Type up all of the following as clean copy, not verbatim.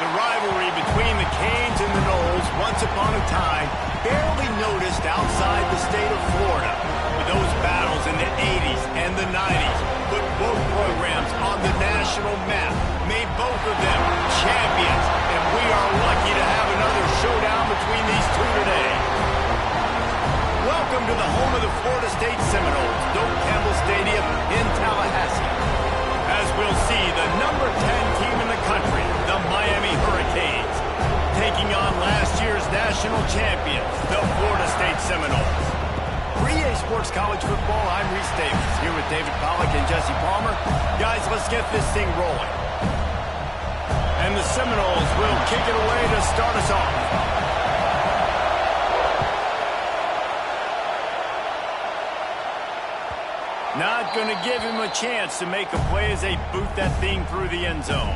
The rivalry between the Canes and the Noles, once upon a time, barely noticed outside the state of Florida. But those battles in the 80s and the 90s put both programs on the national map, made both of them champions, and we are lucky to have another showdown between these two today. Welcome to the home of the Florida State Seminoles, Doak Campbell Stadium in Tallahassee. As we'll see, the number 10 team in the country, the Miami Hurricanes, taking on last year's national champions, the Florida State Seminoles. For EA Sports College Football, I'm Reese Davis, here with David Pollack and Jesse Palmer. Guys, let's get this thing rolling. And the Seminoles will kick it away to start us off. Not going to give him a chance to make a play as they boot that thing through the end zone.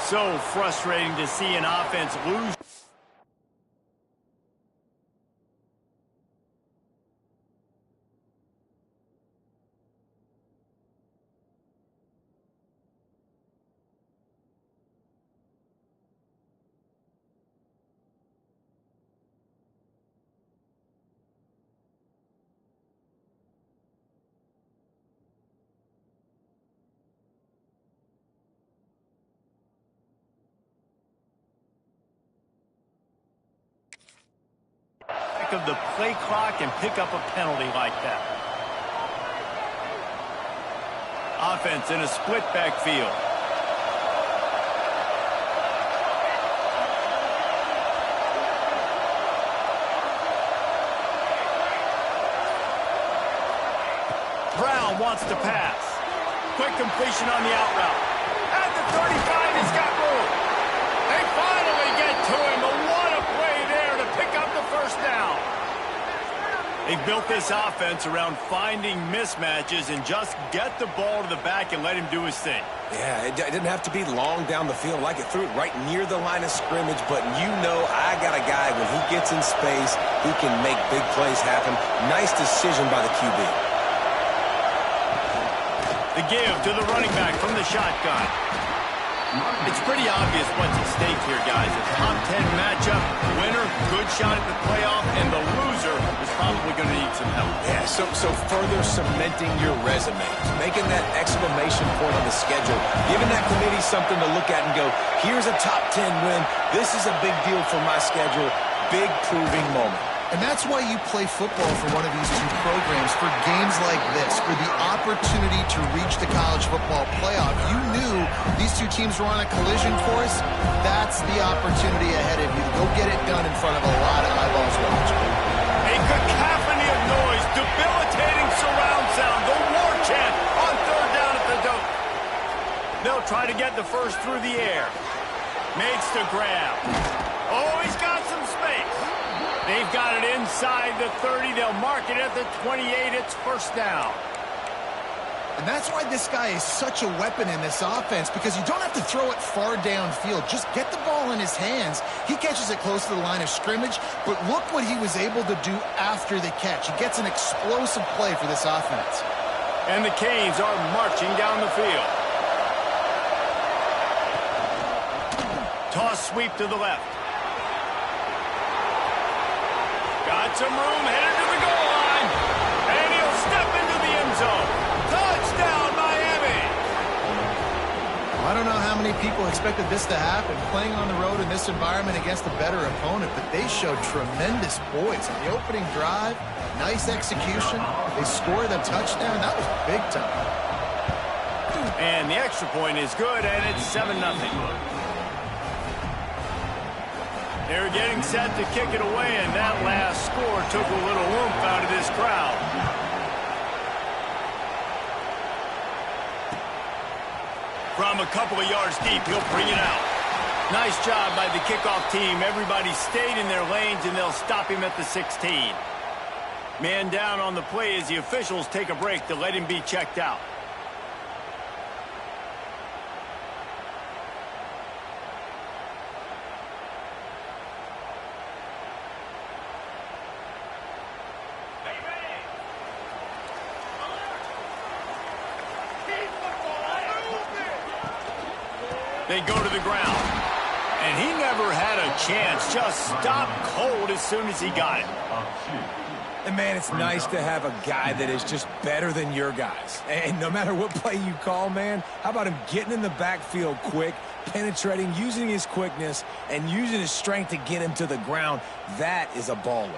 So frustrating to see an offense lose. Of the play clock and pick up a penalty like that. Offense in a split backfield. Brown wants to pass. Quick completion on the out route. At the 35, he's got room. They finally get to him, but what a play there to pick up the first down. They've built this offense around finding mismatches and just get the ball to the back and let him do his thing. Yeah, it didn't have to be long down the field. Like it threw it right near the line of scrimmage, but you know I got a guy, when he gets in space, he can make big plays happen. Nice decision by the QB. The give to the running back from the shotgun. It's pretty obvious what's at stake here, guys. A top 10 matchup, winner, good shot at the playoff, and the loser is probably going to need some help. Yeah, so further cementing your resume, making that exclamation point on the schedule, giving that committee something to look at and go, here's a top 10 win. This is a big deal for my schedule. Big proving moment. And that's why you play football for one of these two programs, for games like this, for the opportunity to reach the college football playoff. You knew these two teams were on a collision course. That's the opportunity ahead of you to go get it done in front of a lot of eyeballs watching. A cacophony of noise, debilitating surround sound, the war chant on third down at the Doak. They'll try to get the first through the air. Makes the grab. Oh, he's got some space. They've got it inside the 30. They'll mark it at the 28. It's first down. And that's why this guy is such a weapon in this offense, because you don't have to throw it far downfield. Just get the ball in his hands. He catches it close to the line of scrimmage, but look what he was able to do after the catch. He gets an explosive play for this offense. And the Canes are marching down the field. Toss sweep to the left. Got some room, headed to the goal line. And he'll step into the end zone. Touchdown, Miami! I don't know how many people expected this to happen, playing on the road in this environment against a better opponent, but they showed tremendous poise on the opening drive. Nice execution. They scored a touchdown. That was big time. And the extra point is good, and it's 7-0. They're getting set to kick it away, and that last score took a little oomph out of this crowd. From a couple of yards deep, he'll bring it out. Nice job by the kickoff team. Everybody stayed in their lanes, and they'll stop him at the 16. Man down on the play as the officials take a break to let him be checked out. They go to the ground. And he never had a chance. Just stopped cold as soon as he got it. And, man, it's nice to have a guy that is just better than your guys. And no matter what play you call, man, how about him getting in the backfield quick, penetrating, using his quickness, and using his strength to get him to the ground? That is a baller.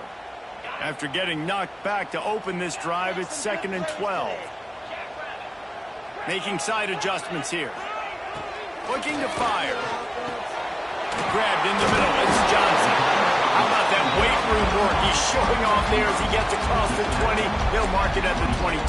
After getting knocked back to open this drive, it's 2nd and 12. Making side adjustments here. Looking to fire. Grabbed in the middle. It's Johnson. How about that weight room work? He's showing off there as he gets across the 20. He'll mark it at the 22.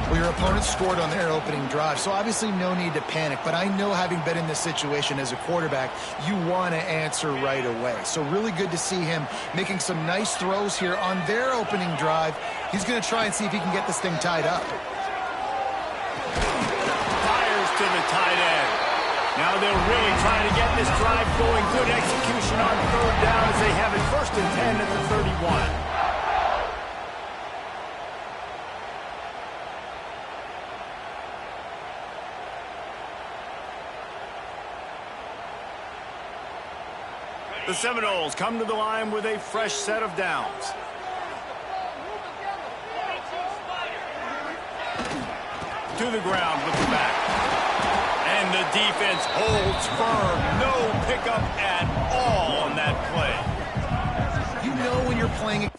Well, your opponent scored on their opening drive, so obviously no need to panic. But I know, having been in this situation as a quarterback, you want to answer right away. So really good to see him making some nice throws here on their opening drive. He's going to try and see if he can get this thing tied up. To the tight end. Now they'll really try to get this drive going. Good execution on 3rd down as they have it 1st and 10 at the 31. The Seminoles come to the line with a fresh set of downs. To the ground with the back. And the defense holds firm. No pickup at all on that play. You know when you're playing...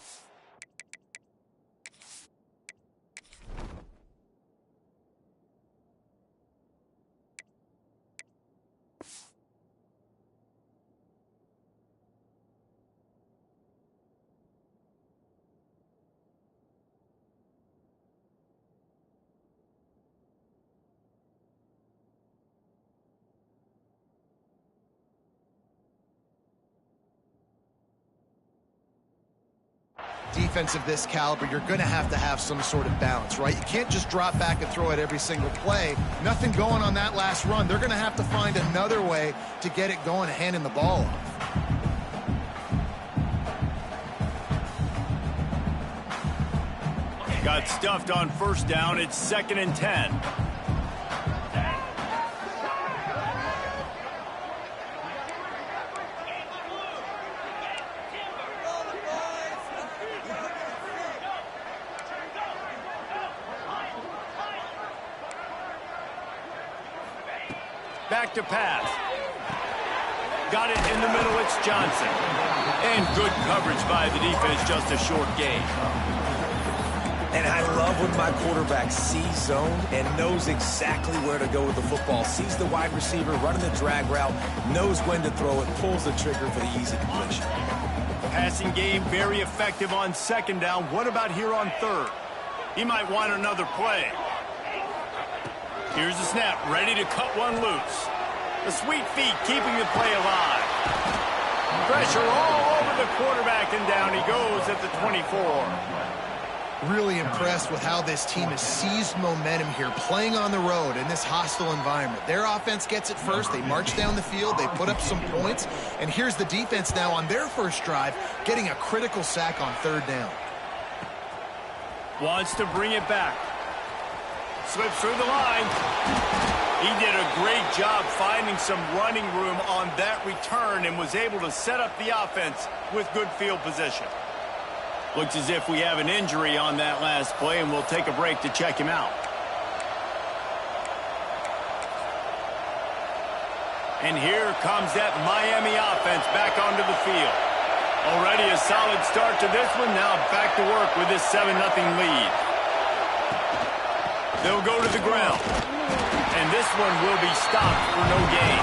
defense of this caliber, you're going to have some sort of balance, right? You can't just drop back and throw it every single play. Nothing going on that last run. They're going to have to find another way to get it going, handing the ball off. Got stuffed on 1st down. It's 2nd and 10. Back to pass. Got it in the middle. It's Johnson. And good coverage by the defense. Just a short gain. And I love when my quarterback sees zone and knows exactly where to go with the football. Sees the wide receiver running the drag route, knows when to throw it, pulls the trigger for the easy completion. Passing game very effective on 2nd down. What about here on 3rd? He might want another play. Here's the snap, ready to cut one loose. The sweet feet keeping the play alive. Pressure all over the quarterback, and down he goes at the 24. Really impressed with how this team has seized momentum here, playing on the road in this hostile environment. Their offense gets it first. They march down the field. They put up some points. And here's the defense now on their first drive, getting a critical sack on 3rd down. Wants to bring it back. Slips through the line. He did a great job finding some running room on that return and was able to set up the offense with good field position. Looks as if we have an injury on that last play, and we'll take a break to check him out. And here comes that Miami offense back onto the field. Already a solid start to this one. Now back to work with this 7-0 lead. They'll go to the ground. And this one will be stopped for no gain.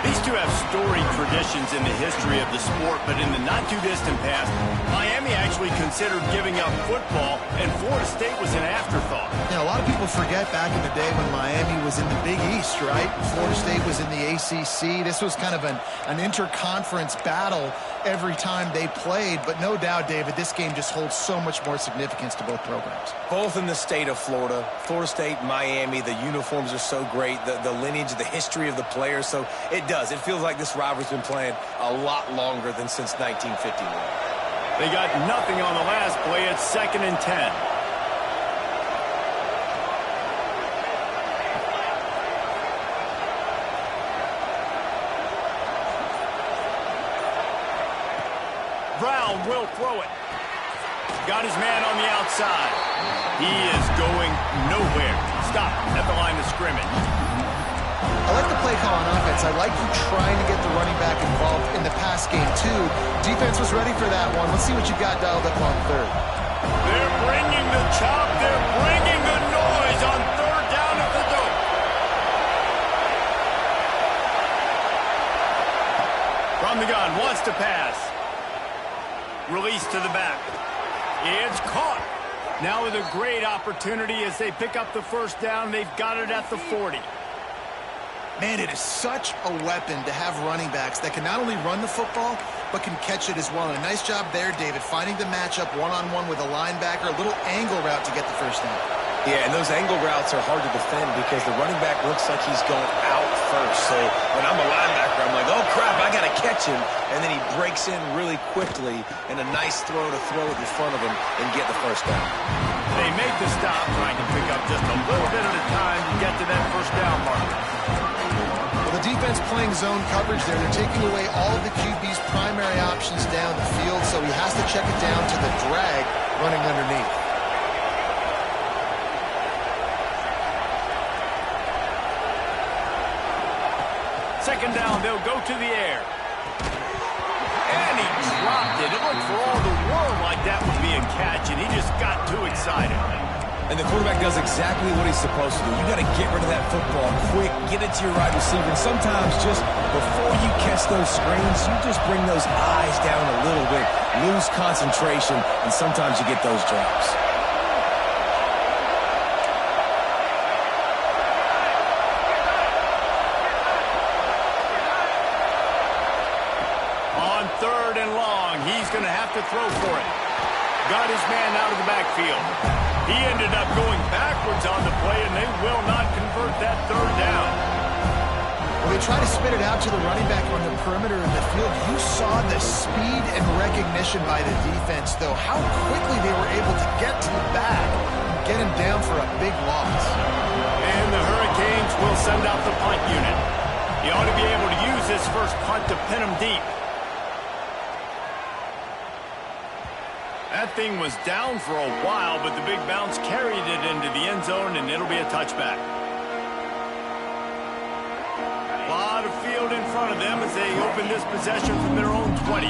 These two have storied traditions in the history of the sport, but in the not-too-distant past, Miami actually considered giving up football, and Florida State was an afterthought. Yeah, a lot of of people forget back in the day when Miami was in the Big East, right? Florida State was in the ACC. This was kind of an interconference battle every time they played. But no doubt, David, this game just holds so much more significance to both programs. Both in the state of Florida. Florida State, Miami, the uniforms are so great. The lineage, the history of the players. So it does. It feels like this rivalry's been playing a lot longer than since 1951. They got nothing on the last play. It's 2nd and 10. Brown will throw it. Got his man on the outside. He is going nowhere. Stop at the line of scrimmage. I like the play call on offense. I like you trying to get the running back involved in the pass game, too. Defense was ready for that one. Let's see what you got dialed up on third. They're bringing the chop. They're bringing the noise on 3rd down at the dope. From the gun, wants to pass. Release to the back. It's caught. Now with a great opportunity as they pick up the 1st down. They've got it at the 40. Man, it is such a weapon to have running backs that can not only run the football, but can catch it as well. And a nice job there, David, finding the matchup one-on-one with a linebacker, a little angle route to get the 1st down. Yeah, and those angle routes are hard to defend because the running back looks like he's going out first. So when I'm a linebacker, I'm like, oh, crap, I got to catch him. And then he breaks in really quickly, and a nice throw to throw it in front of him and get the 1st down. They make the stop, trying to pick up just a little bit at a time to get to that 1st down marker. Well, the defense playing zone coverage there. They're taking away all of the QB's primary options down the field, so he has to check it down to the drag running underneath. Second down, they'll go to the air. And he dropped it. It looked for all the world like that would be a catch, and he just got too excited. And the quarterback does exactly what he's supposed to do. You got to get rid of that football quick, get it to your right receiver. And sometimes just before you catch those screens, you just bring those eyes down a little bit, lose concentration, and sometimes you get those drops. On 3rd and long, he's going to have to throw for it. Got his man out of the backfield. He ended up going backwards on the play, and they will not convert that 3rd down. Well, they try to spit it out to the running back on the perimeter of the field. You saw the speed and recognition by the defense, though. How quickly they were able to get to the back and get him down for a big loss. And the Hurricanes will send out the punt unit. He ought to be able to use this first punt to pin him deep. That thing was down for a while, but the big bounce carried it into the end zone, and it'll be a touchback. A lot of field in front of them as they open this possession from their own 20.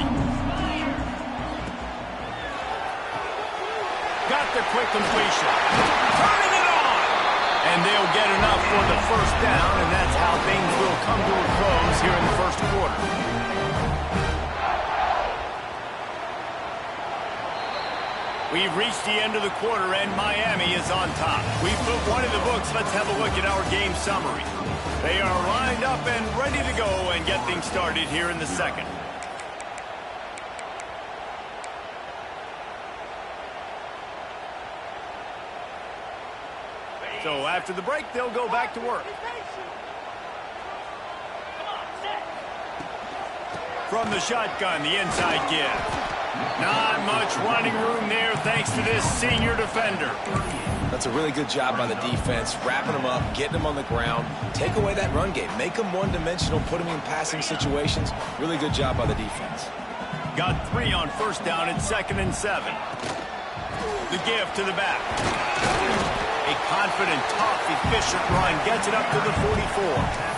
Got the quick completion. Turning it on! And they'll get enough for the 1st down, and that's how things will come to a close here in the 1st quarter. We've reached the end of the quarter, and Miami is on top. We've put one in the books. Let's have a look at our game summary. They are lined up and ready to go and get things started here in the 2nd. So after the break, they'll go back to work. From the shotgun, the inside give. Not much running room there thanks to this senior defender. That's a really good job by the defense, wrapping them up, getting them on the ground, take away that run game, make them one-dimensional, put them in passing situations. Really good job by the defense. Got 3 on 1st down at 2nd and 7. The give to the back. A confident, tough, efficient run gets it up to the 44.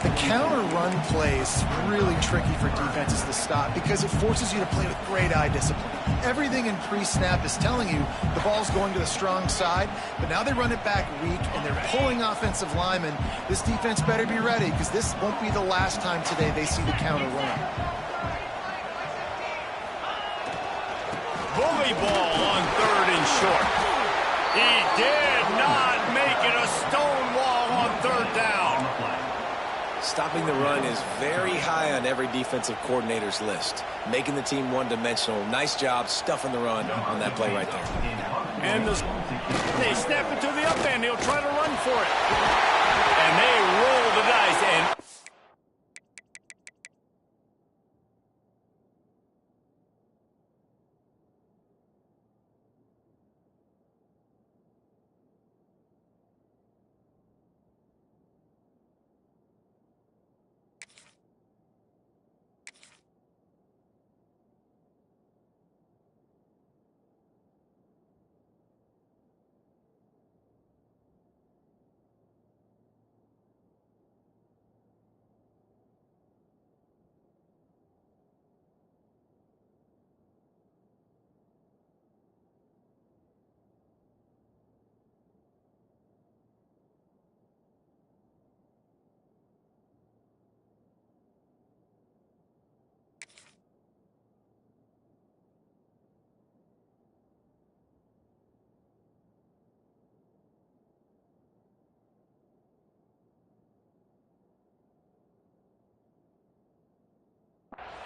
The counter run play is really tricky for defenses to stop because it forces you to play with great eye discipline. Everything in pre-snap is telling you the ball's going to the strong side, but now they run it back weak and they're pulling offensive linemen. This defense better be ready because this won't be the last time today they see the counter run. Bully ball on 3rd and short. He did not Stopping the run is very high on every defensive coordinator's list. Making the team one-dimensional. Nice job stuffing the run on that play right there. And they snap it to the up end. He'll try to run for it. And they roll the dice. And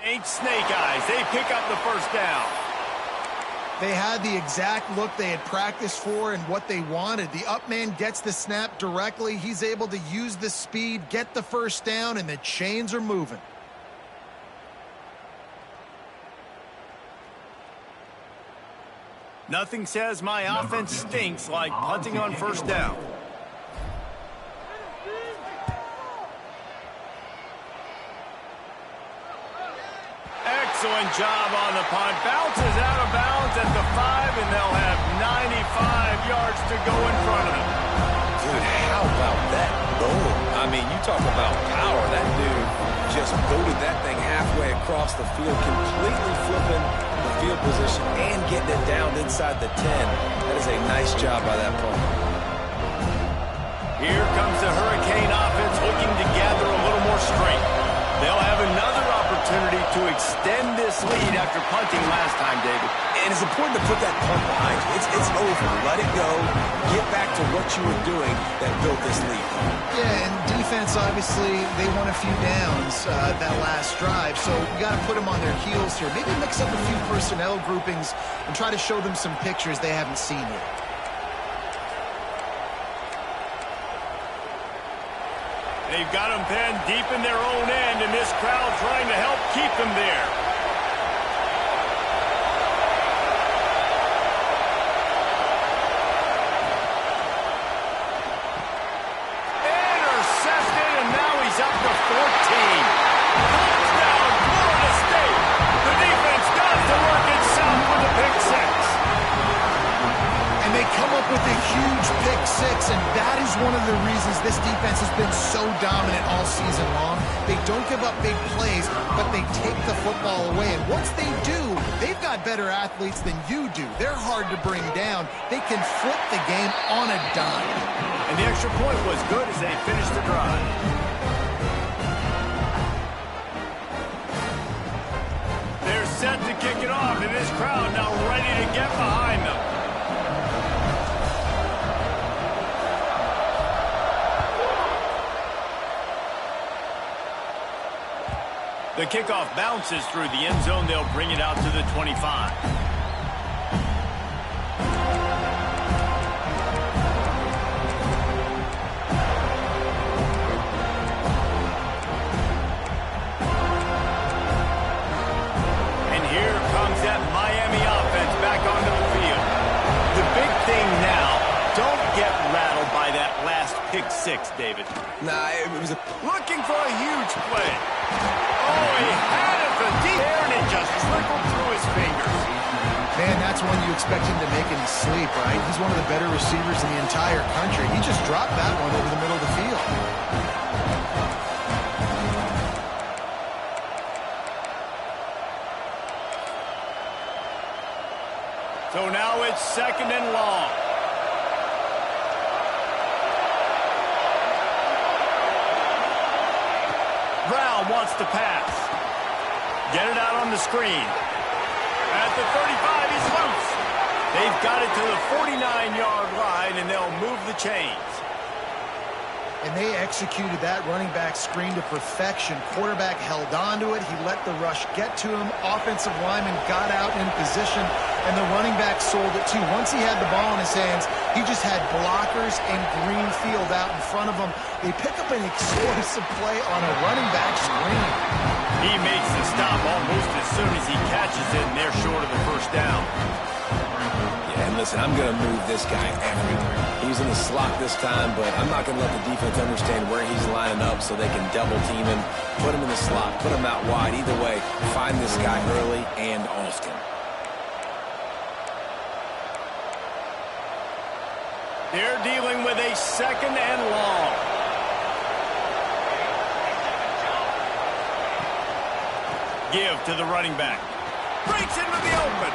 ain't snake eyes. They pick up the first down. They had the exact look they had practiced for and what they wanted. The up man gets the snap directly. He's able to use the speed, get the first down, and the chains are moving. Nothing says my offense stinks like punting on first down. Excellent job on the punt. Bounces out of bounds at the 5, and they'll have 95 yards to go in front of them. Dude, how about that boom? I mean, you talk about power. That dude just booted that thing halfway across the field, completely flipping the field position and getting it down inside the 10. That is a nice job by that punter. Here comes the Hurricane offense looking to gather a little more strength. They'll have another opportunity to extend this lead after punting last time, David. And it's important to put that punt behind you. It's over. Let it go. Get back to what you were doing that built this lead. Yeah, and defense, obviously, they won a few downs that last drive, so you got to put them on their heels here. Maybe mix up a few personnel groupings and try to show them some pictures they haven't seen yet. They've got them pinned deep in their own end, and this crowd trying to help keep them there. Intercepted, and now he's up to 14. Touchdown, Florida State. The defense does the work itself with a pick six. And they come up with a huge pick six, and that is one of the reasons this defense has been so dominant all season long. They don't give up big plays, but they take the football away. And once they do, they've got better athletes than you do. They're hard to bring down. They can flip the game on a dime. And the extra point was good as they finished the drive. They're set to kick it off, and this crowd now ready to get behind them. The kickoff bounces through the end zone. They'll bring it out to the 25. And here comes that Miami offense back onto the field. The big thing now, don't get rattled by that last pick six, David. Nah, it was Looking for a huge play. Oh, he had it for deep there, and it just trickled through his fingers. Man, that's one you expect him to make in his sleep, right? He's one of the better receivers in the entire country. He just dropped that one over the middle of the field. So now it's 2nd and long. Brown wants to pass. Get it out on the screen. At the 35, he's loose. They've got it to the 49-yard line, and they'll move the chains. And they executed that running back screen to perfection. Quarterback held on to it. He let the rush get to him. Offensive lineman got out in position, and the running back sold it too. Once he had the ball in his hands, he just had blockers and green field out in front of him. They pick up an explosive play on a running back screen. He makes the stop almost as soon as he catches it, and they're short of the first down. Yeah, and listen, I'm going to move this guy everywhere. He's in the slot this time, but I'm not going to let the defense understand where he's lining up so they can double team him, put him in the slot, put him out wide. Either way, find this guy early and often. They're dealing with a 2nd and long. Give to the running back. Breaks into the open.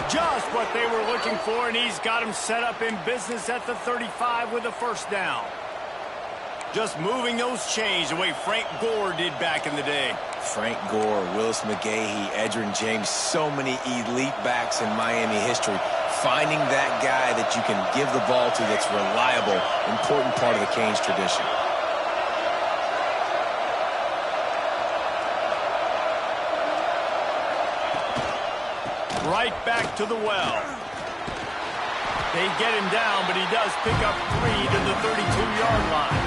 Just what they were looking for, and he's got him set up in business at the 35 with a first down. Just moving those chains the way Frank Gore did back in the day. Frank Gore, Willis McGahee, Edgerrin James, so many elite backs in Miami history. Finding that guy that you can give the ball to that's reliable, important part of the Canes tradition. Right back to the well. They get him down, but he does pick up 3 to the 32-yard line.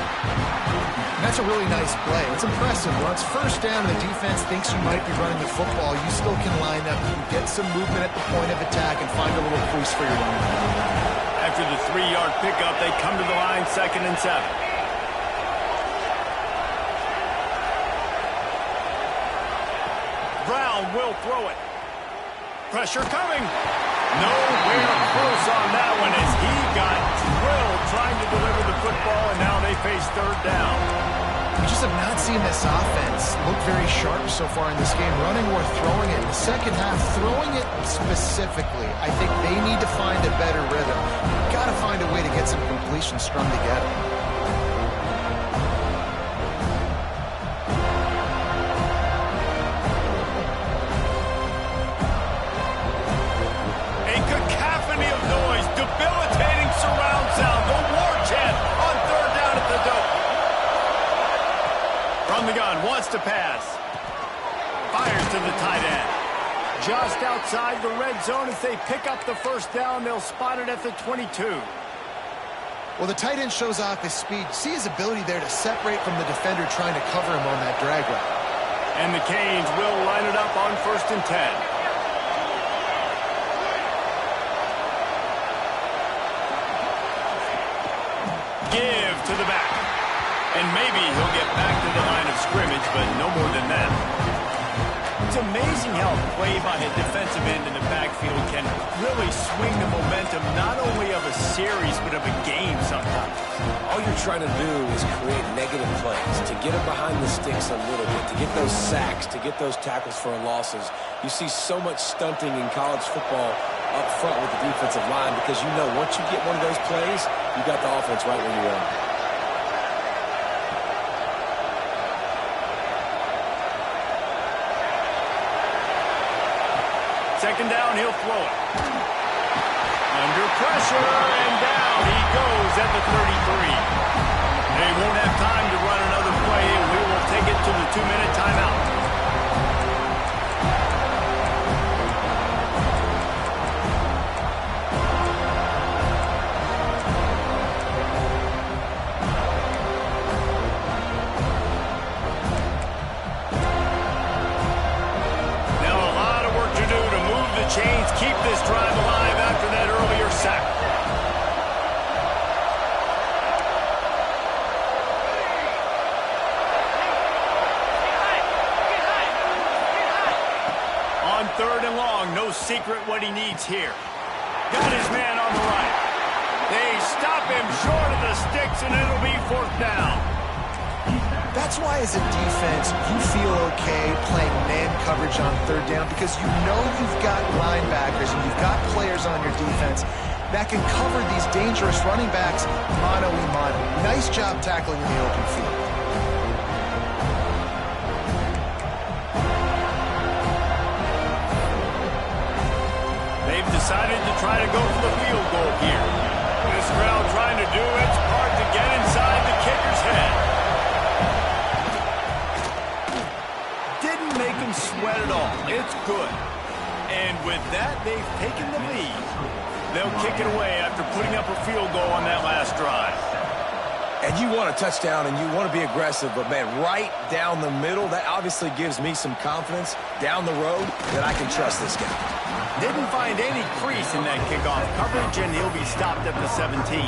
That's a really nice play. It's impressive. When it's first down and the defense thinks you might be running the football, you still can line up. You can get some movement at the point of attack and find a little crease for your running back. After the 3-yard pickup, they come to the line 2nd and 7. Brown will throw it. Pressure coming. Nowhere close on that one as he got drilled trying to deliver the football, and now they face 3rd down. We just have not seen this offense look very sharp so far in this game, running or throwing it. In the second half, throwing it specifically, I think they need to find a better rhythm. You've got to find a way to get some completion strung together. Debilitating surround sound. The war chant on 3rd down at the dope. From the gun, wants to pass. Fires to the tight end. Just outside the red zone. If they pick up the first down, they'll spot it at the 22. Well, the tight end shows off his speed. See his ability there to separate from the defender trying to cover him on that drag route. And the Canes will line it up on 1st and 10. Give to the back. And maybe he'll get back to the line of scrimmage, but no more than that. It's amazing how a play by a defensive end in the backfield can really swing the momentum not only of a series, but of a game sometimes. All you're trying to do is create negative plays, to get them behind the sticks a little bit, to get those sacks, to get those tackles for losses. You see so much stunting in college football up front with the defensive line because you know once you get one of those plays, you got the offense right where you want. Second down, he'll throw it. Under pressure, and down he goes at the 33. They won't have time to run another play, and we will take it to the 2-minute timeout. Chains keep this drive alive after that earlier sack. On 3rd and long, no secret what he needs here. Got his man on the right. They stop him short of the sticks, and it'll be 4th down. That's why, as a defense, you feel okay playing man coverage on 3rd down because you know you've got linebackers and you've got players on your defense that can cover these dangerous running backs mano-a-mano. Nice job tackling in the open field. They've decided to try to go for the field goal here. This crowd trying to do its part to get inside the kicker's they've taken the lead. They'll kick it away after putting up a field goal on that last drive. And you want a touchdown and you want to be aggressive, but, man, right down the middle, that obviously gives me some confidence down the road that I can trust this guy. Didn't find any crease in that kickoff coverage, and he'll be stopped at the 17.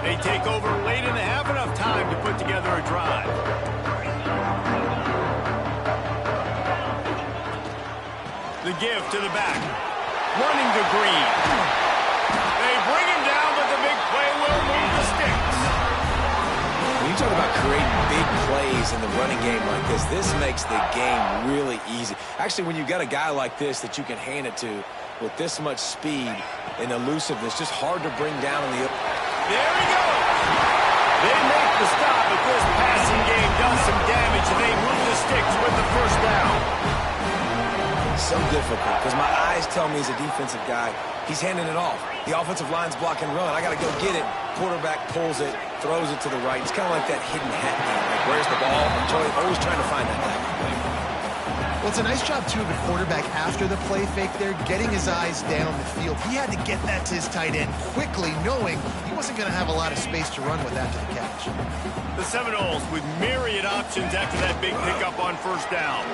They take over late and have enough time to put together a drive. The give to the back. Running to Green. They bring him down, but the big play will move the sticks. When you talk about creating big plays in the running game like this makes the game really easy. Actually, when you've got a guy like this that you can hand it to with this much speed and elusiveness, just hard to bring down in the... There he goes. They make the stop, but this passing game does some damage, and they move the sticks with the first down. So difficult, because my eyes tell me he's a defensive guy. He's handing it off. The offensive line's block and run. I got to go get it. Quarterback pulls it, throws it to the right. It's kind of like that hidden hat game. Like, where's the ball? I'm always trying to find that guy. Well, it's a nice job, too, of the quarterback after the play fake there, getting his eyes down the field. He had to get that to his tight end quickly, knowing he wasn't going to have a lot of space to run with after the catch. The Seminoles with myriad options after that big pickup on first down.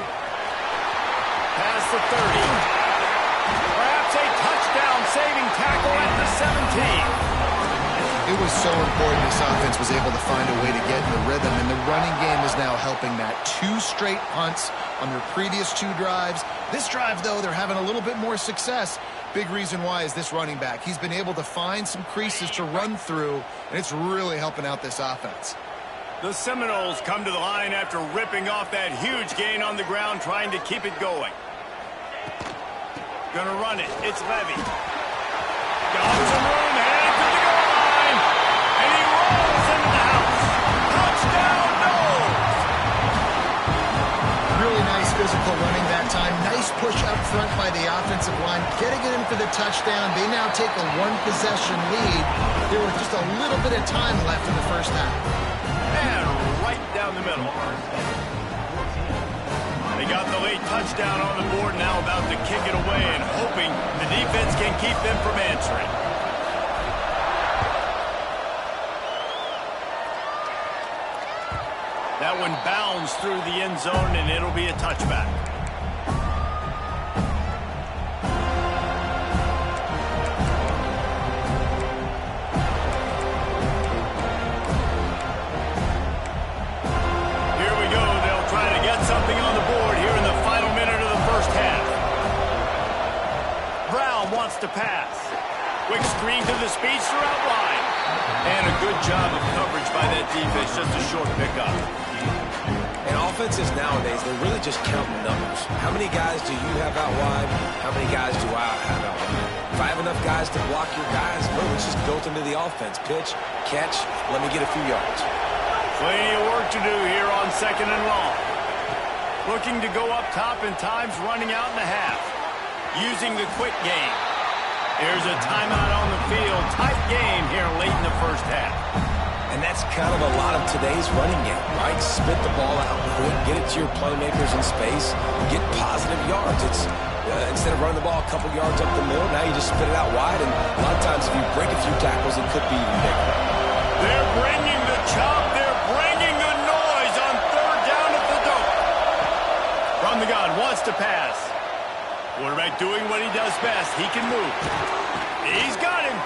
Past the 30. Perhaps a touchdown-saving tackle at the 17. It was so important this offense was able to find a way to get in the rhythm, and the running game is now helping that. 2 straight punts on their previous 2 drives. This drive, though, they're having a little bit more success. Big reason why is this running back. He's been able to find some creases to run through, and it's really helping out this offense. The Seminoles come to the line after ripping off that huge gain on the ground, trying to keep it going. Gonna run it. It's Levy. Got some room, headed to the goal line. And he rolls into the house. Touchdown, Noles! Really nice physical running that time. Nice push up front by the offensive line. Getting it in for the touchdown. They now take a 1-possession lead. There was just a little bit of time left in the first half. And right down the middle. They got the late touchdown on the board, now about to kick it away and hoping the defense can keep them from answering. That one bounds through the end zone, and it'll be a touchback. Something on the board here in the final minute of the first half. Brown wants to pass. Quick screen to the speedster out wide. And a good job of coverage by that defense, just a short pickup. And offenses nowadays, they're really just counting numbers. How many guys do you have out wide? How many guys do I have out wide? If I have enough guys to block your guys, boom, it's just built into the offense. Pitch, catch, let me get a few yards. Plenty of work to do here on 2nd and long. Looking to go up top, and time's running out in the half. Using the quick game. Here's a timeout on the field. Tight game here late in the first half. And that's kind of a lot of today's running game, right? Spit the ball out quick, get it to your playmakers in space, get positive yards. It's instead of running the ball a couple yards up the middle, now you just spit it out wide, and a lot of times if you break a few tackles, it could be even bigger. They're bringing the chop. They're bringing the noise on 3rd down at the dope. From the gun, wants to pass. Quarterback doing what he does best. He can move. He's got him.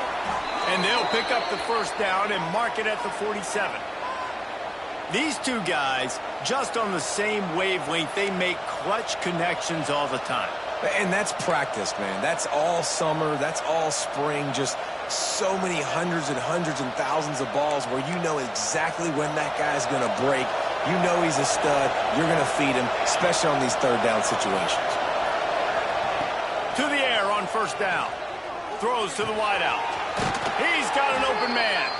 And they'll pick up the first down and mark it at the 47. These two guys, just on the same wavelength, they make clutch connections all the time. And that's practice, man. That's all summer. That's all spring. Just so many hundreds and thousands of balls where you know exactly when that guy's going to break. You know he's a stud. You're going to feed him, especially on these 3rd down situations. To the air on first down. Throws to the wideout. He's got an open man.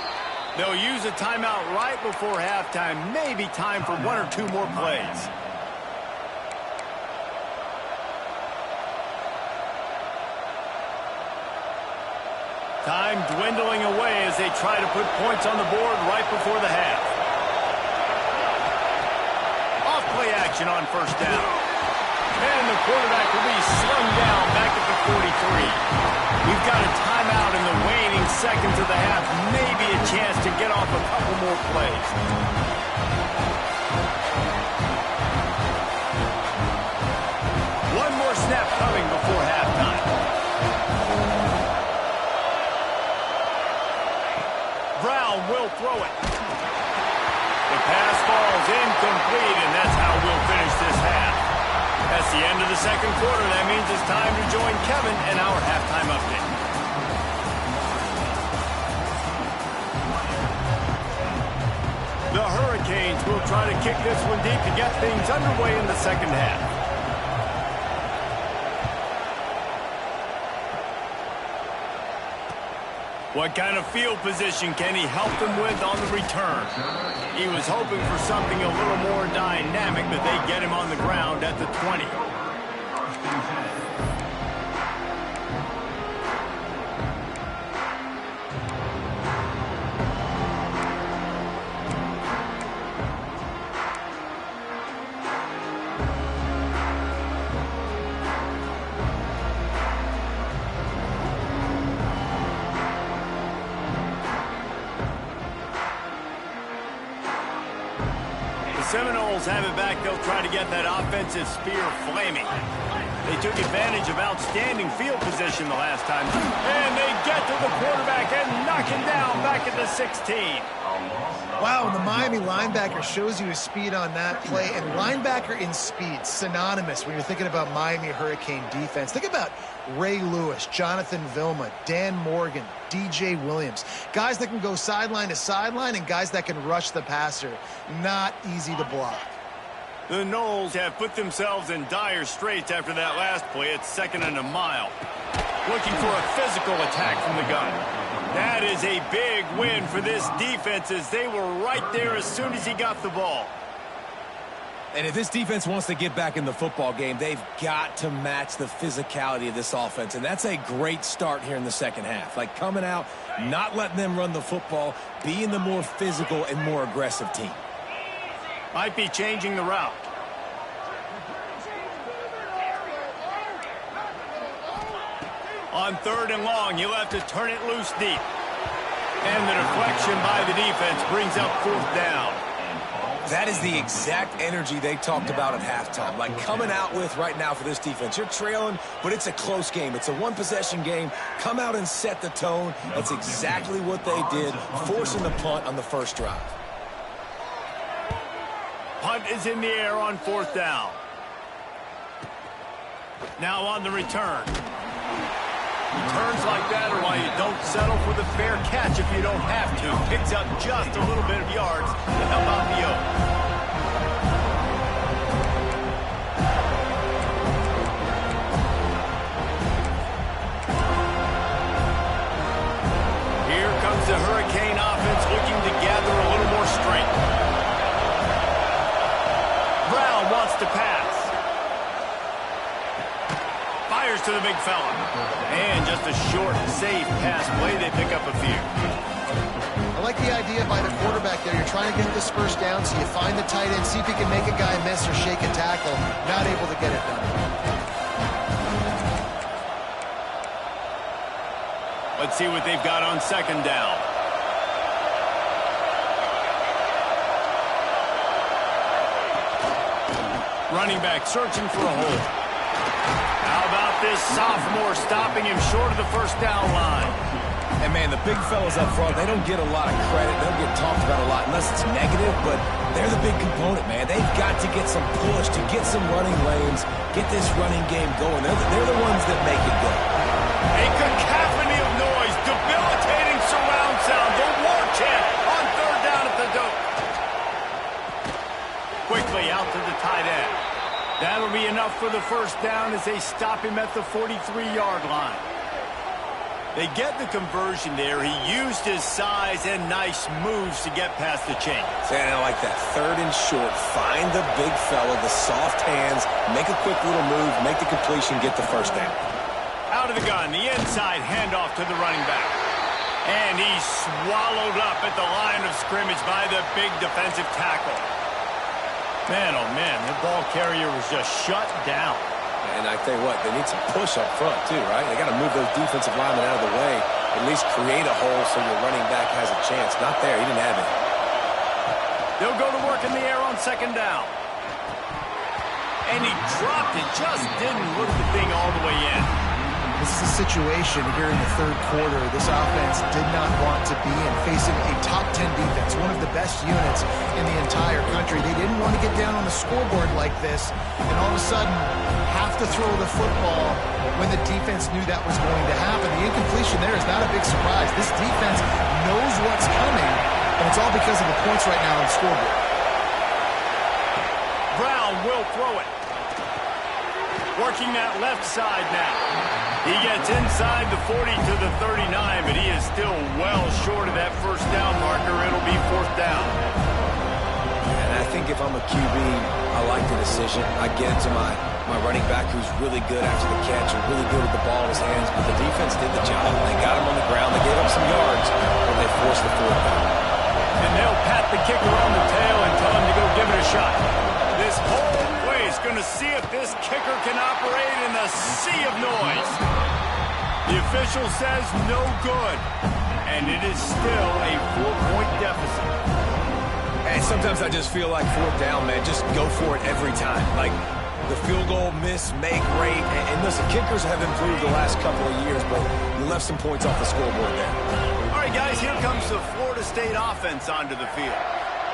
They'll use a timeout right before halftime. Maybe time for 1 or 2 more plays. Time dwindling away as they try to put points on the board right before the half. Off-play action on first down. And the quarterback will be slung down back at the 43. We've got a timeout in the waning seconds of the half. Maybe a chance to get off a couple more plays. One more snap coming before halftime. Brown will throw it. The pass falls incomplete, and that's how we'll finish this half. That's the end of the second quarter. That means it's time to join Kevin and our halftime update. The Hurricanes will try to kick this one deep to get things underway in the second half. What kind of field position can he help them with on the return? He was hoping for something a little more dynamic, but they get him on the ground at the 20. Seminoles have it back. They'll try to get that offensive spear flaming. They took advantage of outstanding field position the last time. And they get to the quarterback and knock him down back at the 16. Wow, and the Miami linebacker shows you his speed on that play. And linebacker in speed, synonymous when you're thinking about Miami Hurricane defense. Think about Ray Lewis, Jonathan Vilma, Dan Morgan, DJ Williams. Guys that can go sideline to sideline and guys that can rush the passer. Not easy to block. The Noles have put themselves in dire straits after that last play. It's 2nd and a mile. Looking for a physical attack from the gun. That is a big win for this defense as they were right there as soon as he got the ball. And if this defense wants to get back in the football game, they've got to match the physicality of this offense. And that's a great start here in the second half. Like coming out, not letting them run the football, being the more physical and more aggressive team. Might be changing the route. On 3rd and long, you'll have to turn it loose deep. And the deflection by the defense brings up 4th down. That is the exact energy they talked about at halftime. Like coming out with right now for this defense. You're trailing, but it's a close game. It's a one-possession game. Come out and set the tone. That's exactly what they did, forcing the punt on the first drive. Punt is in the air on 4th down. Now on the return. Returns like that are why you don't settle for the fair catch if you don't have to. Picks up just a little bit of yards to help out the Oaks. Here comes the Hurricane offense looking to gather a little more strength. Brown wants to pass. Fires to the big fella. And just a short, safe pass play. They pick up a few. I like the idea by the quarterback there. You're trying to get this first down, so you find the tight end, see if he can make a guy miss or shake a tackle. Not able to get it done. Let's see what they've got on 2nd down. Running back searching for a hole. How about this sophomore stopping him short of the 1st down line? And, man, the big fellas up front, they don't get a lot of credit. They don't get talked about a lot unless it's negative, but they're the big component, man. They've got to get some push, to get some running lanes, get this running game going. They're the ones that make it go. A cacophony of noise, debilitating surround sound, the war chant on 3rd down at the Doak. Quickly out to the tight end. That'll be enough for the 1st down as they stop him at the 43-yard line. They get the conversion there. He used his size and nice moves to get past the chains. And I like that. 3rd and short. Find the big fella, the soft hands, make a quick little move, make the completion, get the 1st down. Out of the gun, the inside handoff to the running back. And he's swallowed up at the line of scrimmage by the big defensive tackle. Man, oh man, the ball carrier was just shut down. And I tell you what, they need some push up front too, right? They got to move those defensive linemen out of the way, at least create a hole so your running back has a chance. Not there, he didn't have it. They'll go to work in the air on second down. And he dropped it, just didn't look the thing all the way in. This is a situation here in the third quarter this offense did not want to be in, facing a top 10 defense, one of the best units in the entire country. They didn't want to get down on the scoreboard like this and all of a sudden have to throw the football when the defense knew that was going to happen. The incompletion there is not a big surprise. This defense knows what's coming, and it's all because of the points right now on the scoreboard. Brown will throw it. Working that left side now. He gets inside the 40 to the 39, but he is still well short of that first down marker. It'll be fourth down. And I think if I'm a QB, I like the decision. I get it to my running back who's really good after the catch and really good with the ball in his hands, but the defense did the job. They got him on the ground. They gave up some yards, but they forced the fourth down. And they'll pat the kicker on the tail and tell him to go give it a shot. This whole play is going to see if this kicker can operate in the sea of noise. The official says no good, and it is still a 4-point deficit. And sometimes I just feel like fourth down, man, just go for it every time. Like the field goal miss, make rate, and listen, kickers have improved the last couple of years, but you left some points off the scoreboard there. All right, guys, here comes the Florida State offense onto the field.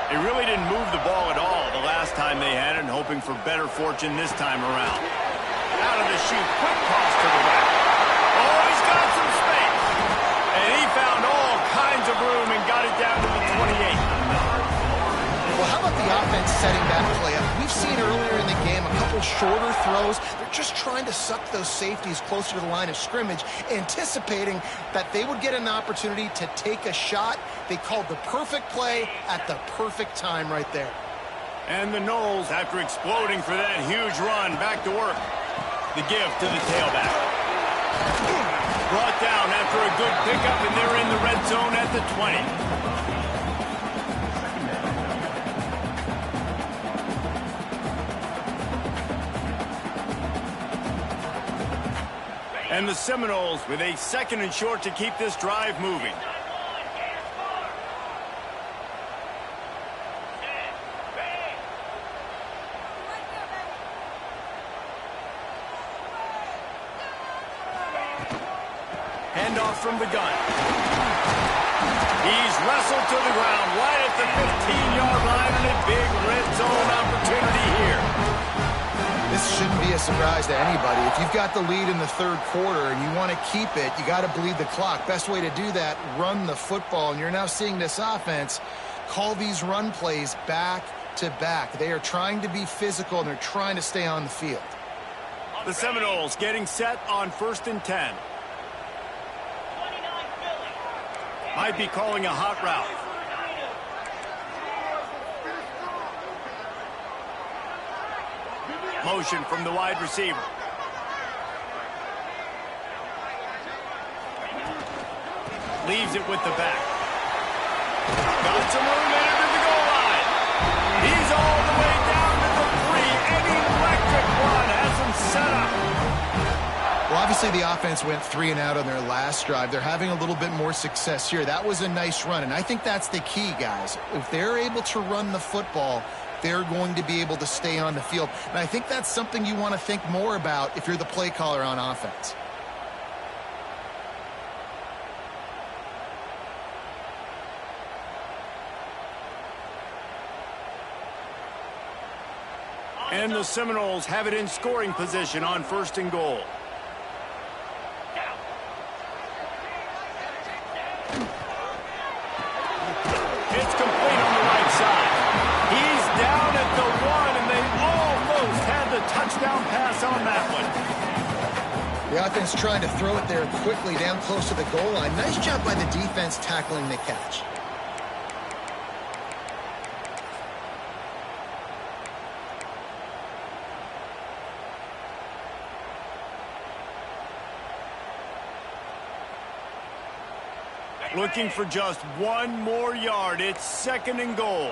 They really didn't move the ball at all the last time they had it, and hoping for better fortune this time around. Out of the chute, quick toss to the right. Oh, he's got some space. And he found all kinds of room and got it down to the 28. Well, how about the offense setting that play up? We've seen earlier in the game a couple shorter throws. They're just trying to suck those safeties closer to the line of scrimmage, anticipating that they would get an opportunity to take a shot. They called the perfect play at the perfect time right there. And the Noles, after exploding for that huge run, back to work. The give to the tailback. Brought down after a good pickup, and they're in the red zone at the 20. And the Seminoles with a second and short to keep this drive moving. Handoff from the gun. He's wrestled to the ground right at the 15-yard line, and a big red zone opportunity here. This shouldn't be a surprise to anybody. If you've got the lead in the third quarter and you want to keep it, you got to bleed the clock. Best way to do that, run the football. And you're now seeing this offense call these run plays back to back. They are trying to be physical, and they're trying to stay on the field. The Seminoles getting set on 1st and 10. Might be calling a hot route. Motion from the wide receiver. Leaves it with the back. Got some room in it at the goal line. He's all the way down to the 3. An electric run has him set up. Well, obviously the offense went 3 and out on their last drive. They're having a little bit more success here. That was a nice run, and I think that's the key, guys. If they're able to run the football, they're going to be able to stay on the field. And I think that's something you want to think more about if you're the play caller on offense. And the Seminoles have it in scoring position on 1st and goal. It's complete on the right side. He's down at the 1, and they almost had the touchdown pass on that one. The offense trying to throw it there quickly down close to the goal line. Nice job by the defense tackling the catch. Looking for just one more yard. It's 2nd and goal.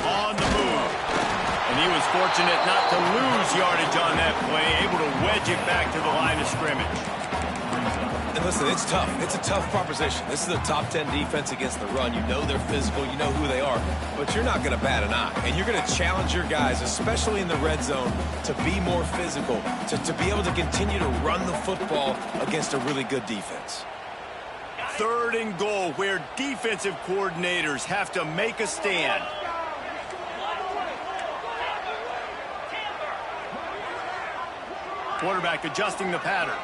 On the move. And he was fortunate not to lose yardage on that play, able to wedge it back to the line of scrimmage. And listen, it's tough. It's a tough proposition. This is a top 10 defense against the run. You know they're physical. You know who they are. But you're not going to bat an eye. And you're going to challenge your guys, especially in the red zone, to be more physical, to be able to continue to run the football against a really good defense. 3rd and goal, where defensive coordinators have to make a stand. Quarterback adjusting the pattern.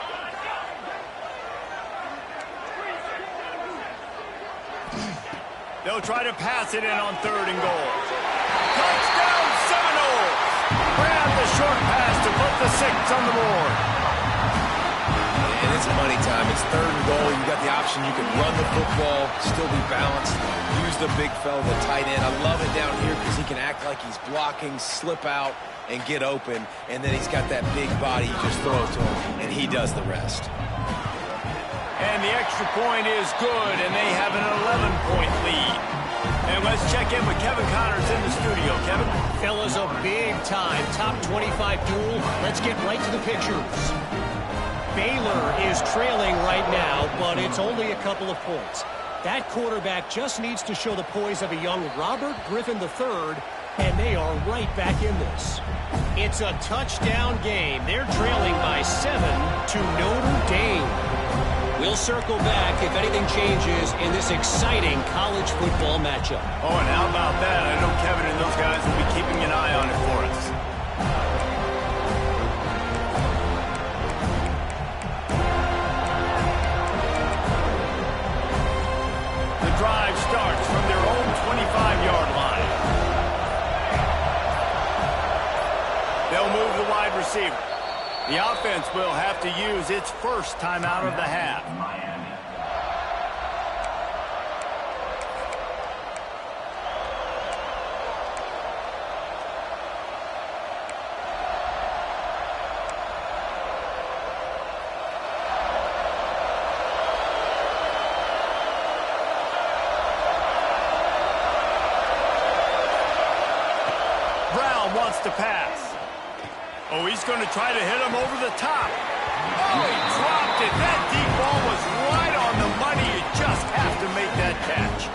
They'll try to pass it in on 3rd and goal. Touchdown Seminoles! Grab the short pass to put the 6 on the board. And it's money time. It's 3rd and goal. You got the option. You can run the football, still be balanced, use the big fella, the tight end. I love it down here because he can act like he's blocking, slip out, and get open. And then he's got that big body. You just throw it to him, and he does the rest. And the extra point is good, and they have an 11-point lead. And let's check in with Kevin Connors in the studio. Kevin? Fellas, a big-time top 25 duel. Let's get right to the pictures. Baylor is trailing right now, but it's only a couple of points. That quarterback just needs to show the poise of a young Robert Griffin III, and they are right back in this. It's a touchdown game. They're trailing by 7 to Notre Dame. We'll circle back if anything changes in this exciting college football matchup. Oh, and how about that? I know Kevin and those guys will be keeping an eye on it for us. The drive starts from their own 25-yard line. They'll move the wide receiver. The offense will have to use its first timeout of the half. Brown wants to pass. Oh, he's going to try to hit him over the top. Oh, he dropped it. That deep ball was right on the money. You just have to make that catch.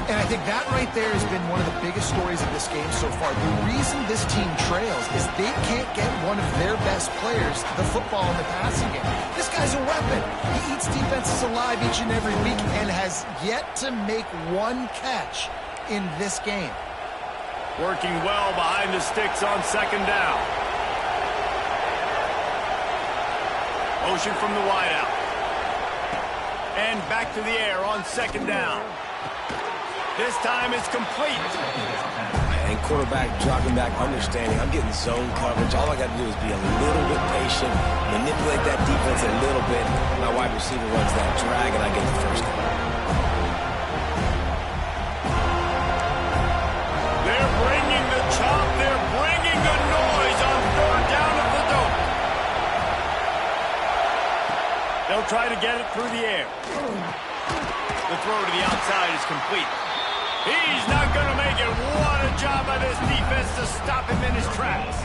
And I think that right there has been one of the biggest stories of this game so far. The reason this team trails is they can't get one of their best players the football in the passing game. This guy's a weapon. He eats defenses alive each and every week and has yet to make one catch in this game. Working well behind the sticks on 2nd down. Motion from the wideout. And back to the air on 2nd down. This time it's complete. And quarterback dropping back, understanding I'm getting zone coverage. All I got to do is be a little bit patient, manipulate that defense a little bit. My wide receiver runs that drag, and I get the first down. They're bringing the chop. They're bringing the noise on 3rd down at the dope. They'll try to get it through the air. The throw to the outside is complete. He's not going to make it. What a job by this defense to stop him in his tracks.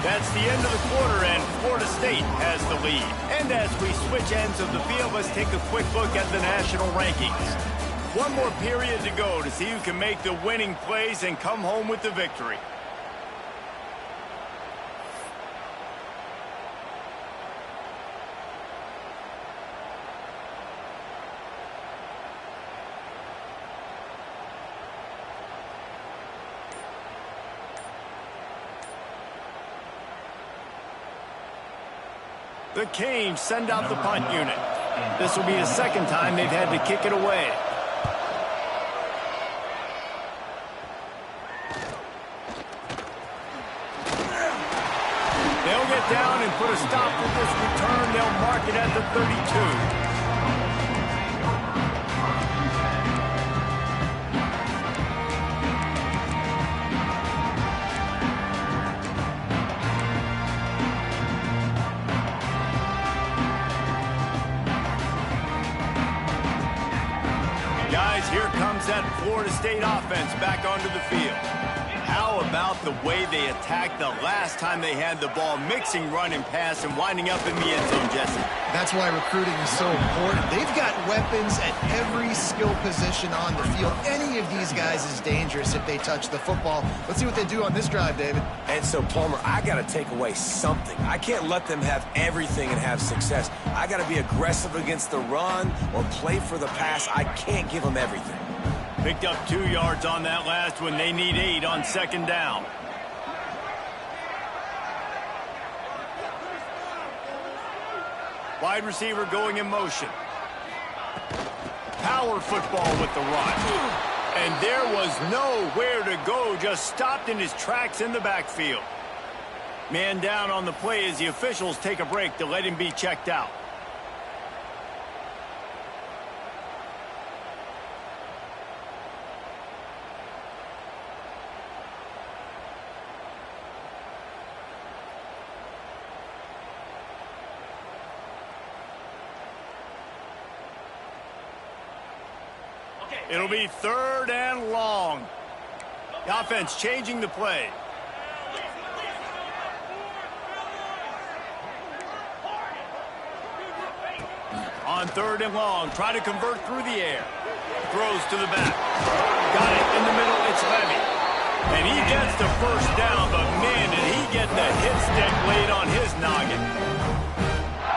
That's the end of the quarter, and Florida State has the lead. And as we switch ends of the field, let's take a quick look at the national rankings. One more period to go to see who can make the winning plays and come home with the victory. The Canes send out the punt unit. This will be the 2nd time they've had to kick it away. down and put a stop to this return. They'll mark it at the 32. Guys, here comes that Florida State offense back onto the field. How about the way they attacked the last time they had the ball, mixing run and pass and winding up in the end zone, Jesse? That's why recruiting is so important. They've got weapons at every skill position on the field. Any of these guys is dangerous if they touch the football. Let's see what they do on this drive, David. And so, Palmer, I got to take away something. I can't let them have everything and have success. I got to be aggressive against the run or play for the pass. I can't give them everything. Picked up 2 yards on that last one. They need 8 on second down. Wide receiver going in motion. Power football with the run. And there was nowhere to go, just stopped in his tracks in the backfield. Man down on the play as the officials take a break to let him be checked out. It'll be 3rd and long. The offense changing the play. On 3rd and long, try to convert through the air. Throws to the back. Got it in the middle, it's Levy. And he gets the first down, but man, did he get the hit stick laid on his noggin.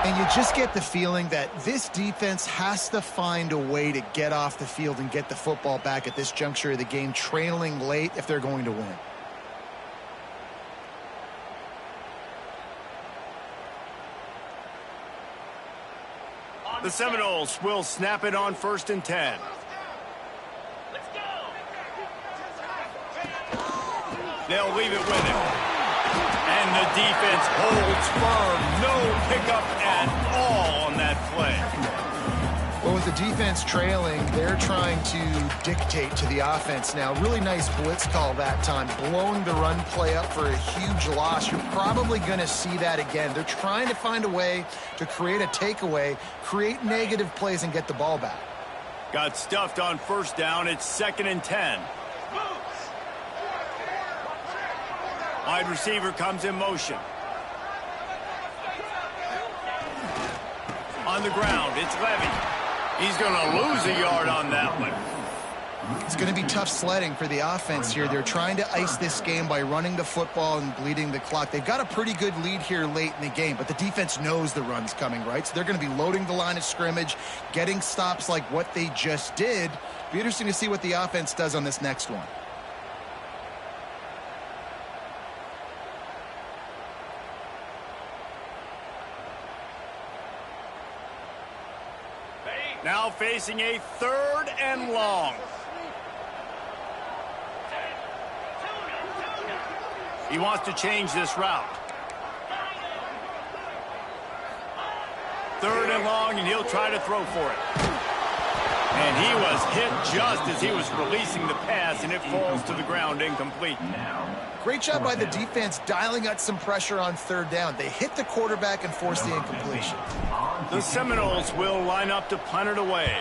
And you just get the feeling that this defense has to find a way to get off the field and get the football back at this juncture of the game, trailing late if they're going to win. The Seminoles will snap it on 1st and 10. They'll leave it with him. And the defense holds firm. No pickup at all on that play. Well, with the defense trailing, they're trying to dictate to the offense now. Really nice blitz call that time, blowing the run play up for a huge loss. You're probably going to see that again. They're trying to find a way to create a takeaway, create negative plays, and get the ball back. Got stuffed on 1st down. It's 2nd and 10. Wide receiver comes in motion. On the ground, it's Levy. He's going to lose a yard on that one. It's going to be tough sledding for the offense here. They're trying to ice this game by running the football and bleeding the clock. They've got a pretty good lead here late in the game, but the defense knows the run's coming, right? So they're going to be loading the line of scrimmage, getting stops like what they just did. Be interesting to see what the offense does on this next one. Now facing a 3rd and long. He wants to change this route. 3rd and long, and he'll try to throw for it. And he was hit just as he was releasing the pass, and it falls to the ground incomplete. Great job by the defense dialing out some pressure on 3rd down. They hit the quarterback and forced the incompletion. The Seminoles will line up to punt it away.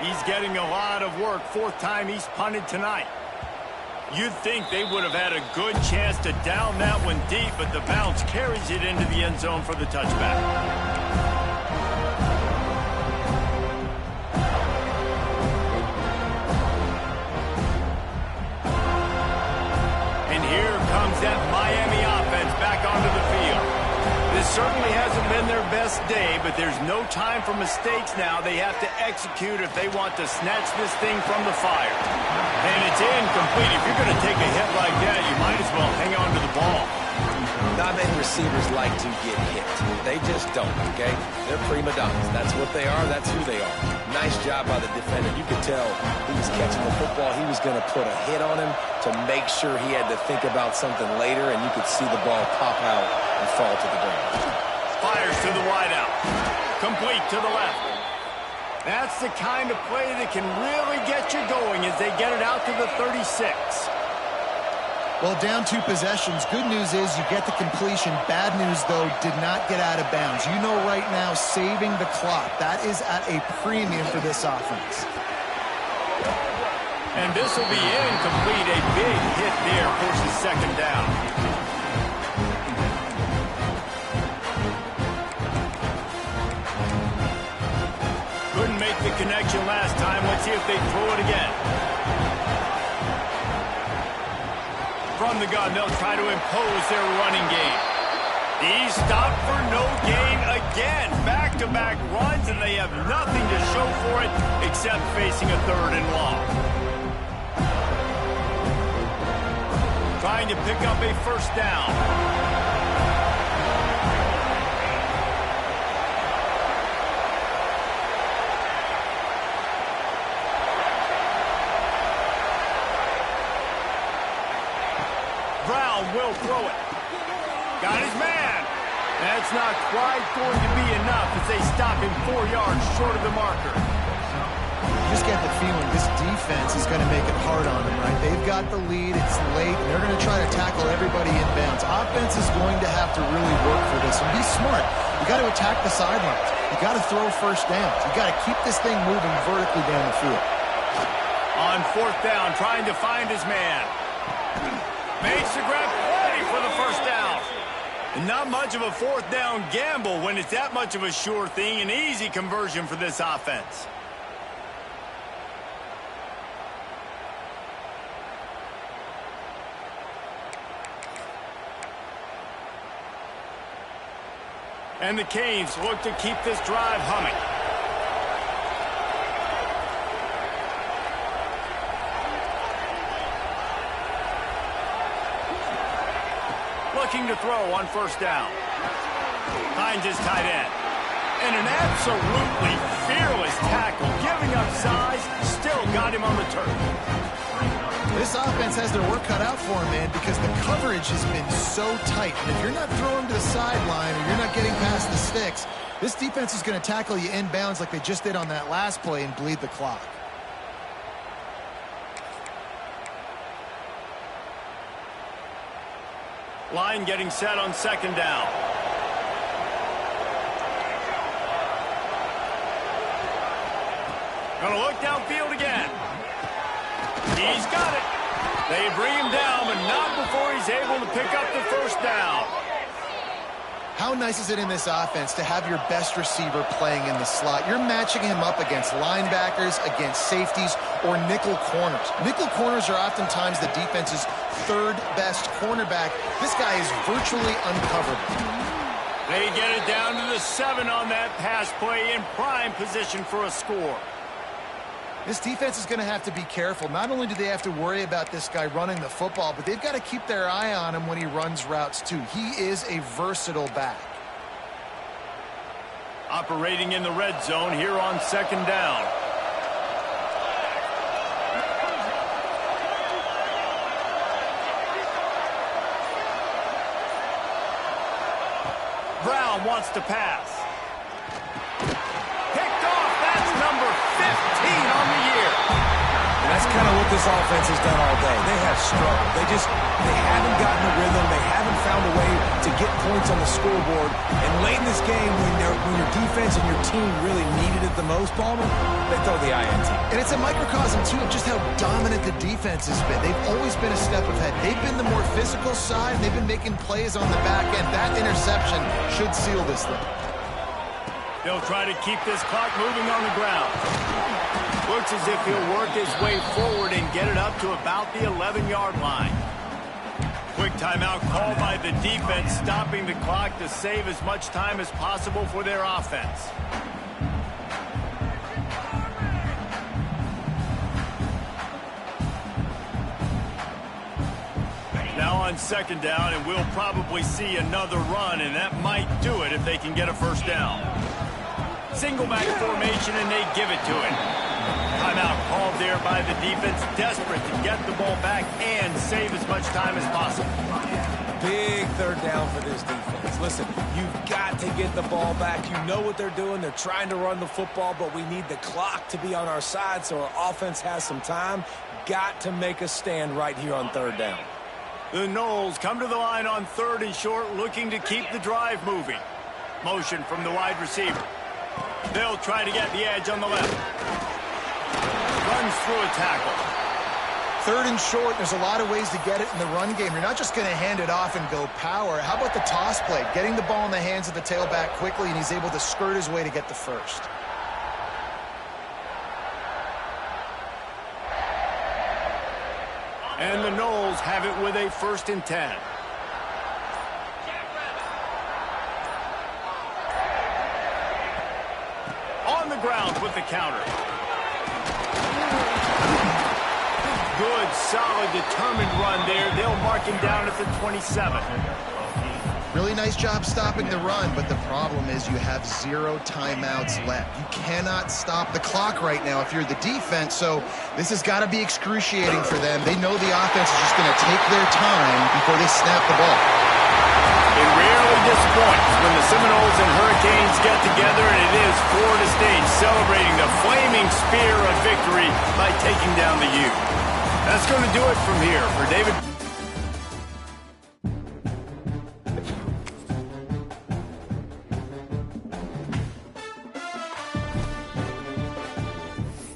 He's getting a lot of work. 4th time he's punted tonight. You'd think they would have had a good chance to down that one deep, but the bounce carries it into the end zone for the touchback. That Miami offense back onto the field. This certainly hasn't been their best day, but there's no time for mistakes now. They have to execute if they want to snatch this thing from the fire. And it's incomplete. If you're going to take a hit like that, you might as well hang on to the ball. Not many receivers like to get hit. They just don't, okay? They're prima donnas. That's what they are. That's who they are. Nice job by the defender. You could tell he was catching the football. He was going to put a hit on him to make sure he had to think about something later, and you could see the ball pop out and fall to the ground. Fires to the wideout. Complete to the left. That's the kind of play that can really get you going as they get it out to the 36. Well, down 2 possessions. Good news is you get the completion. Bad news, though, did not get out of bounds. You know right now, saving the clock. That is at a premium for this offense. And this will be incomplete. A big hit there forces second down. Couldn't make the connection last time. Let's see if they throw it again. From the gun, they'll try to impose their running game. He's stopped for no gain again. Back-to-back runs, and they have nothing to show for it except facing a 3rd and long. Trying to pick up a first down. Brown will throw it. Got his man. That's not quite going to be enough as they stop him 4 yards short of the marker. You just get the feeling this defense is going to make it hard on them, right? They've got the lead. It's late. And they're going to try to tackle everybody inbounds. Offense is going to have to really work for this. And be smart. You got to attack the sidelines. You got to throw first downs. You got to keep this thing moving vertically down the field. On 4th down, trying to find his man. Makes the grab, plenty for the first down. And not much of a 4th down gamble when it's that much of a sure thing. An easy conversion for this offense. And the Canes look to keep this drive humming. Looking to throw on first down. Finds his tight end. And an absolutely fearless tackle. Giving up size, still got him on the turf. This offense has their work cut out for him, man, because the coverage has been so tight. And if you're not throwing to the sideline or you're not getting past the sticks, this defense is going to tackle you inbounds like they just did on that last play and bleed the clock. Line getting set on second down. Gonna look downfield again. He's got it. They bring him down, but not before he's able to pick up the first down. How nice is it in this offense to have your best receiver playing in the slot? You're matching him up against linebackers, against safeties, or nickel corners. Nickel corners are oftentimes the defense's 3rd best cornerback. This guy is virtually uncoverable. They get it down to the 7 on that pass play in prime position for a score. This defense is going to have to be careful. Not only do they have to worry about this guy running the football, but they've got to keep their eye on him when he runs routes too. He is a versatile back. Operating in the red zone here on second down. Brown wants to pass. Picked off. That's number 15 on the year. And that's kind of what this offense has done all day. They have struggled. They haven't gotten a rhythm. They haven't found a way to get points on the scoreboard. And late in this game, when your defense and your team really needed it the most, Ballman, they throw the INT. And it's a microcosm, too, of just how dominant the defense has been. They've always been a step ahead. They've been the more physical side. They've been making plays on the back end. That interception should seal this thing. They'll try to keep this clock moving on the ground. Looks as if he'll work his way forward and get it up to about the 11-yard line. Quick timeout called by the defense, stopping the clock to save as much time as possible for their offense. Now on on second down, and we'll probably see another run, and that might do it if they can get a first down. Single back formation, and they give it to it. Timeout called there by the defense, desperate to get the ball back and save as much time as possible. Big third down for this defense. Listen, you've got to get the ball back. You know what they're doing. They're trying to run the football, but we need the clock to be on our side so our offense has some time. Got to make a stand right here on third down. The Noles come to the line on 3rd and short, looking to keep the drive moving. Motion from the wide receiver. They'll try to get the edge on the left. Runs through a tackle. 3rd and short, there's a lot of ways to get it in the run game. You're not just going to hand it off and go power. How about the toss play? Getting the ball in the hands of the tailback quickly, and he's able to skirt his way to get the first. And the Noles have it with a 1st and 10. On the ground with the counter. Good, solid, determined run there. They'll mark him down at the 27. Really nice job stopping the run, but the problem is you have 0 timeouts left. You cannot stop the clock right now if you're the defense, so this has got to be excruciating for them. They know the offense is just going to take their time before they snap the ball. It rarely disappoints when the Seminoles and Hurricanes get together, and it is Florida State celebrating the flaming spear of victory by taking down the U. That's going to do it from here for David.